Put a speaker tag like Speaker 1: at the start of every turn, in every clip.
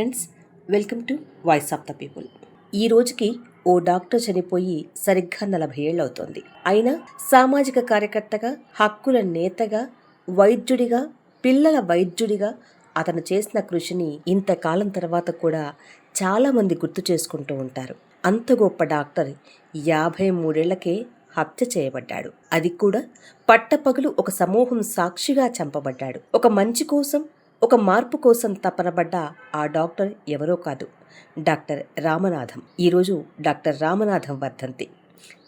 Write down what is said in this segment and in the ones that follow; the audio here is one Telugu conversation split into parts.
Speaker 1: Friends, welcome to voice of the people. ఈ రోజుకి ఓ డాక్టర్ చనిపోయి సరిగ్గా 40 ఏళ్ళు అవుతోంది. అయినా సామాజిక కార్యకర్తగా, హక్కుల నేతగా, వైద్యుడిగా, పిల్లల వైద్యుడిగా అతను చేసిన కృషిని ఇంతకాలం తర్వాత కూడా చాలామంది గుర్తు చేసుకుంటూ ఉంటారు. అంత గొప్ప డాక్టర్ 53 ఏళ్లకే హత్య చేయబడ్డాడు. అది కూడా పట్టపగలు ఒక సమూహం సాక్షిగా చంపబడ్డాడు. ఒక మంచి కోసం, ఒక మార్పు కోసం తపనబడ్డ ఆ డాక్టర్ ఎవరో కాదు, డాక్టర్ రామనాథం. ఈరోజు డాక్టర్ రామనాథం వర్ధంతి.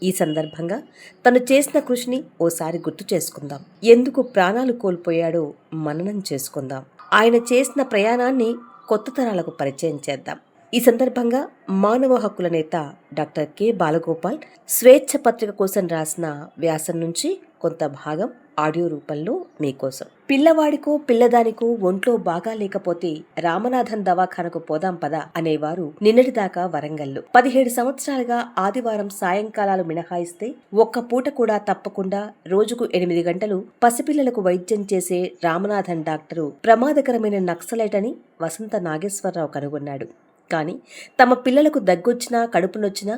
Speaker 1: ఈ సందర్భంగా తను చేసిన కృషిని ఓసారి గుర్తు చేసుకుందాం. ఎందుకు ప్రాణాలు కోల్పోయాడో మననం చేసుకుందాం. ఆయన చేసిన ప్రయాణాన్ని కొత్త తరాలకు పరిచయం చేద్దాం. ఈ సందర్భంగా మానవ హక్కుల నేత డాక్టర్ కె బాలగోపాల్ స్వేచ్ఛ పత్రిక కోసం రాసిన వ్యాసం నుంచి కొంత భాగం ఆడియో రూపంలో మీకోసం. పిల్లవాడికో పిల్లదానికో ఒంట్లో బాగా లేకపోతే రామనాథం దవాఖానకు పోదాం పద అనేవారు నిన్నటిదాకా వరంగల్లో. 17 సంవత్సరాలుగా ఆదివారం సాయంకాలాలు మినహాయిస్తే ఒక్క పూట కూడా తప్పకుండా రోజుకు 8 గంటలు పసిపిల్లలకు వైద్యం చేసే రామనాథం డాక్టరు ప్రమాదకరమైన నక్సలైట్ అని వసంత నాగేశ్వరరావు కనుగొన్నాడు. కానీ తమ పిల్లలకు దగ్గొచ్చినా, కడుపునొచ్చినా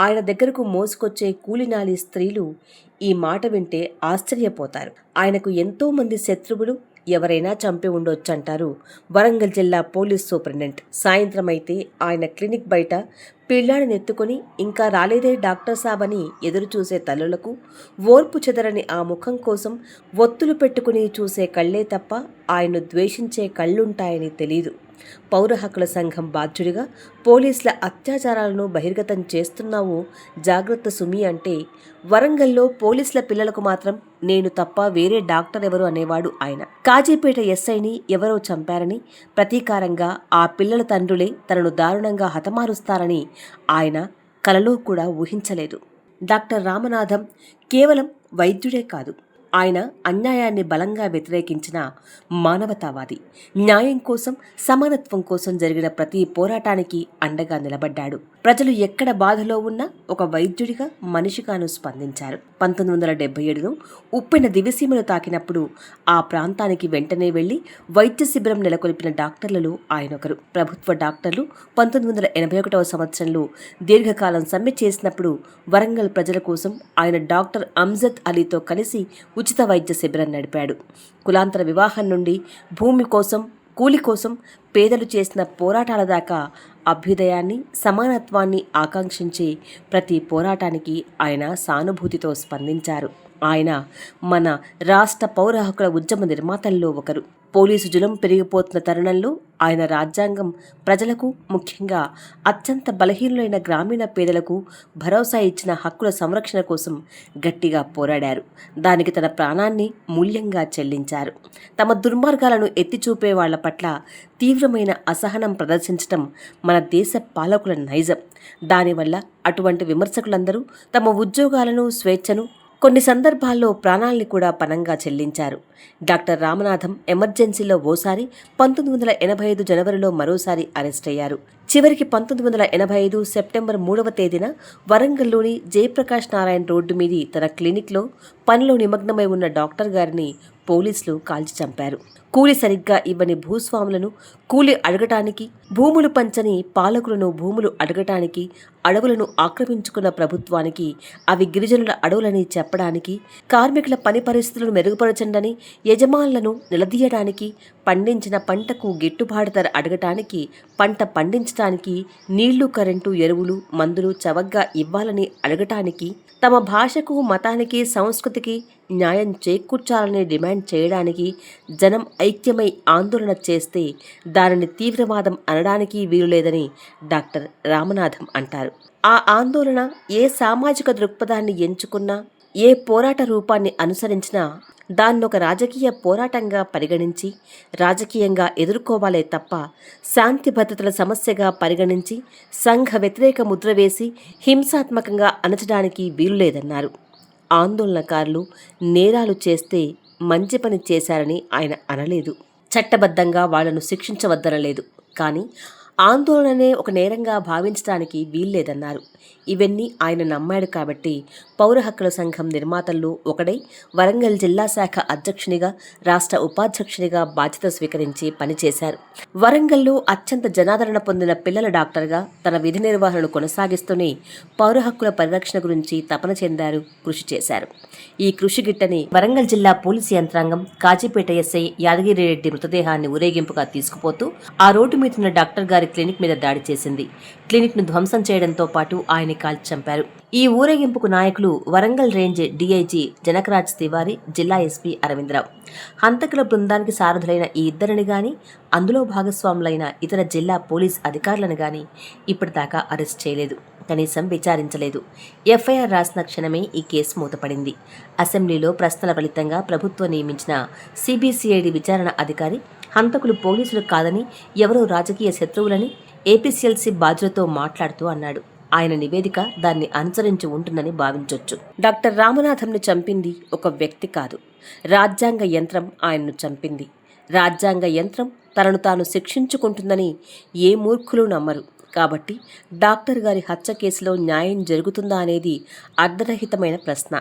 Speaker 1: ఆయన దగ్గరకు మోసుకొచ్చే కూలినాలి స్త్రీలు ఈ మాట వింటే ఆశ్చర్యపోతారు. ఆయనకు ఎంతో మంది శత్రువులు, ఎవరైనా చంపి ఉండొచ్చంటారు వరంగల్ జిల్లా పోలీస్ సూపరింటెండెంట్. సాయంత్రం అయితే ఆయన క్లినిక్ బయట పిల్లాడిని ఎత్తుకొని ఇంకా రాలేదే డాక్టర్ సాబ్ అని ఎదురు చూసే తల్లులకు ఓర్పు చెదరని ఆ ముఖం కోసం ఒత్తులు పెట్టుకుని చూసే కళ్లే తప్ప ఆయన్ను ద్వేషించే కళ్ళుంటాయని తెలీదు. పౌర హక్కుల సంఘం బాధ్యుడిగా పోలీసుల అత్యాచారాలను బహిర్గతం చేస్తున్నావు, జాగ్రత్త సుమి అంటే వరంగల్లో పోలీసుల పిల్లలకు మాత్రం నేను తప్ప వేరే డాక్టర్ ఎవరు అనేవాడు ఆయన. కాజీపేట ఎస్ఐని ఎవరో చంపారని, ప్రతీకారంగా ఆ పిల్లల తండ్రులే తనను దారుణంగా హతమారుస్తారని ఆయన కలలో కూడా ఊహించలేదు. డాక్టర్ రామనాథం కేవలం వైద్యుడే కాదు, ఆయన అన్యాయాన్ని బలంగా వ్యతిరేకించిన మానవతావాది. న్యాయం కోసం, సమానత్వం కోసం జరిగిన ప్రతి పోరాటానికి అండగా నిలబడ్డాడు. ప్రజలు ఎక్కడ బాధలో ఉన్నా ఒక వైద్యుడిగా, మనిషిగాను స్పందించారు. 1977లో ఉప్పెన దివిసీమను తాకినప్పుడు ఆ ప్రాంతానికి వెంటనే వెళ్లి వైద్య శిబిరం నెలకొల్పిన డాక్టర్లలో ఆయనొకరు. ప్రభుత్వ డాక్టర్లు 1981వ సంవత్సరంలో దీర్ఘకాలం సమ్మె చేసినప్పుడు వరంగల్ ప్రజల కోసం ఆయన డాక్టర్ అంజద్ అలీతో కలిసి ఉచిత వైద్య శిబిరం నడిపాడు. కులాంతర వివాహం నుండి భూమి కోసం, కూలి కోసం పేదలు చేసిన పోరాటాల దాకా అభ్యుదయాన్ని, సమానత్వాన్ని ఆకాంక్షించే ప్రతి పోరాటానికి ఆయన సానుభూతితో స్పందించారు. ఆయన మన రాష్ట్ర పౌర హక్కుల ఉద్యమ నిర్మాతల్లో ఒకరు. పోలీసు జులుం పెరిగిపోతున్న తరుణంలో ఆయన రాజ్యాంగం ప్రజలకు, ముఖ్యంగా అత్యంత బలహీనులైన గ్రామీణ పేదలకు భరోసా ఇచ్చిన హక్కుల సంరక్షణ కోసం గట్టిగా పోరాడారు. దానికి తన ప్రాణాన్ని మూల్యంగా చెల్లించారు. తమ దుర్మార్గాలను ఎత్తిచూపే వాళ్ల పట్ల తీవ్రమైన అసహనం ప్రదర్శించడం మన దేశ పాలకుల నైజం. దానివల్ల అటువంటి విమర్శకులందరూ తమ ఉద్యోగాలను, స్వేచ్ఛను, కొన్ని సందర్భాల్లో ప్రాణాల్ని కూడా పణంగా చెల్లించారు. డాక్టర్ రామనాథం ఎమర్జెన్సీలో ఓసారి, 1985 జనవరిలో మరోసారి అరెస్ట్ అయ్యారు. చివరికి 1985 సెప్టెంబర్ 3వ తేదీన వరంగల్లోని జయప్రకాష్ నారాయణ రోడ్డు మీది తన క్లినిక్లో పనిలో నిమగ్నమై ఉన్న డాక్టర్ గారిని పోలీసులు కాల్చి చంపారు. కూలి సరిగ్గా ఇవ్వని భూస్వాములను కూలి అడగటానికి, భూములు పంచని పాలకులను భూములు అడగటానికి, అడవులను ఆక్రమించుకున్న ప్రభుత్వానికి అవి గిరిజనుల అడవులని చెప్పడానికి, కార్మికుల పని పరిస్థితులను మెరుగుపరచండని యజమానులను నిలదీయడానికి, పండించిన పంటకు గిట్టుబాటు ధర అడగటానికి, పంట పండించటానికి, నీళ్లు, కరెంటు, ఎరువులు, మందులు చవగ్గా ఇవ్వాలని అడగటానికి, తమ భాషకు, మతానికి, సంస్కృతికి న్యాయం చేకూర్చాలని డిమాండ్ చేయడానికి జనం ఐక్యమై ఆందోళన చేస్తే దానిని తీవ్రవాదం అనడానికి వీలులేదని డాక్టర్ రామనాథం అంటారు. ఆ ఆందోళన ఏ సామాజిక దృక్పథాన్ని ఎంచుకున్నా, ఏ పోరాట రూపాన్ని అనుసరించినా దాన్నొక రాజకీయ పోరాటంగా పరిగణించి రాజకీయంగా ఎదుర్కోవాలే తప్ప శాంతి భద్రతల సమస్యగా పరిగణించి సంఘ వ్యతిరేక ముద్ర వేసి హింసాత్మకంగా అణచడానికి వీలులేదన్నారు. ఆందోళనకారులు నేరాలు చేస్తే మంచి పని చేశారని ఆయన అనలేదు. చట్టబద్ధంగా వాళ్లను శిక్షించవద్దనలేదు. కానీ ఆందోళననే ఒక నేరంగా భావించడానికి వీల్లేదన్నారు. ఇవన్నీ ఆయన నమ్మాడు కాబట్టి పౌర హక్కుల సంఘం నిర్మాతల్లో ఒకడై వరంగల్ జిల్లా శాఖ అధ్యక్షునిగా, రాష్ట్ర ఉపాధ్యక్షునిగా బాధ్యత స్వీకరించి పనిచేశారు. వరంగల్లో అత్యంత జనాదరణ పొందిన పిల్లల డాక్టర్గా తన విధి నిర్వహణను కొనసాగిస్తూనే పౌర హక్కుల పరిరక్షణ గురించి తపన చెందారు, కృషి చేశారు. ఈ కృషి గిట్టని వరంగల్ జిల్లా పోలీసు యంత్రాంగం కాజీపేట ఎస్ఐ యాదగిరిరెడ్డి మృతదేహాన్ని ఊరేగింపుగా తీసుకుపోతూ ఆ రోడ్డు మీదున్న డాక్టర్ గారి క్లినిక్ మీద దాడి చేసింది. క్లినిక్ ను ధ్వంసం చేయడంతో పాటు ఆయన కాల్చి చంపారు. ఈ ఊరేగింపుకు నాయకులు వరంగల్ రేంజ్ డీఐజీ జనకరాజ్ తివారీ, జిల్లా ఎస్పీ అరవిందరావు. హంతకుల బృందానికి సారథులైన ఈ ఇద్దరిని గాని, అందులో భాగస్వాములైన ఇతర జిల్లా పోలీస్ అధికారులను గాని ఇప్పటిదాకా అరెస్ట్ చేయలేదు, కనీసం విచారించలేదు. ఎఫ్ఐఆర్ రాసిన క్షణమే ఈ కేసు మూతపడింది. అసెంబ్లీలో ప్రశ్నల ఫలితంగా ప్రభుత్వం నియమించిన సిబిసిఐడి విచారణ అధికారి హంతకులు పోలీసులు కాదని, ఎవరో రాజకీయ శత్రువులని ఏపీసీఎల్సీ బాధ్యులతో మాట్లాడుతూ అన్నాడు. ఆయన నివేదిక దాన్ని అనుసరించి ఉంటుందని భావించొచ్చు. డాక్టర్ రామనాథంను చంపింది ఒక వ్యక్తి కాదు, రాజ్యాంగ యంత్రం ఆయన్ను చంపింది. రాజ్యాంగ యంత్రం తనను తాను శిక్షించుకుంటుందని ఏ మూర్ఖులు నమ్మరు. కాబట్టి డాక్టర్ గారి హత్య కేసులో న్యాయం జరుగుతుందా అనేది అర్ధరహితమైన ప్రశ్న.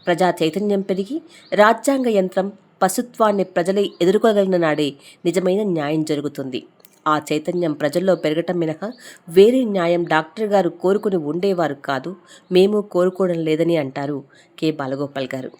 Speaker 1: ప్రజా చైతన్యం పెరిగి రాజ్యాంగ యంత్రం పశుత్వాన్ని ప్రజలే ఎదుర్కోగలిగిన నాడే నిజమైన న్యాయం జరుగుతుంది. ఆ చైతన్యం ప్రజల్లో పెరగటం మినహా వేరే న్యాయం డాక్టర్ గారు కోరుకుని ఉండేవారు కాదు, మేము కోరుకోవడం లేదని అంటారు కె బాలగోపాల్ గారు.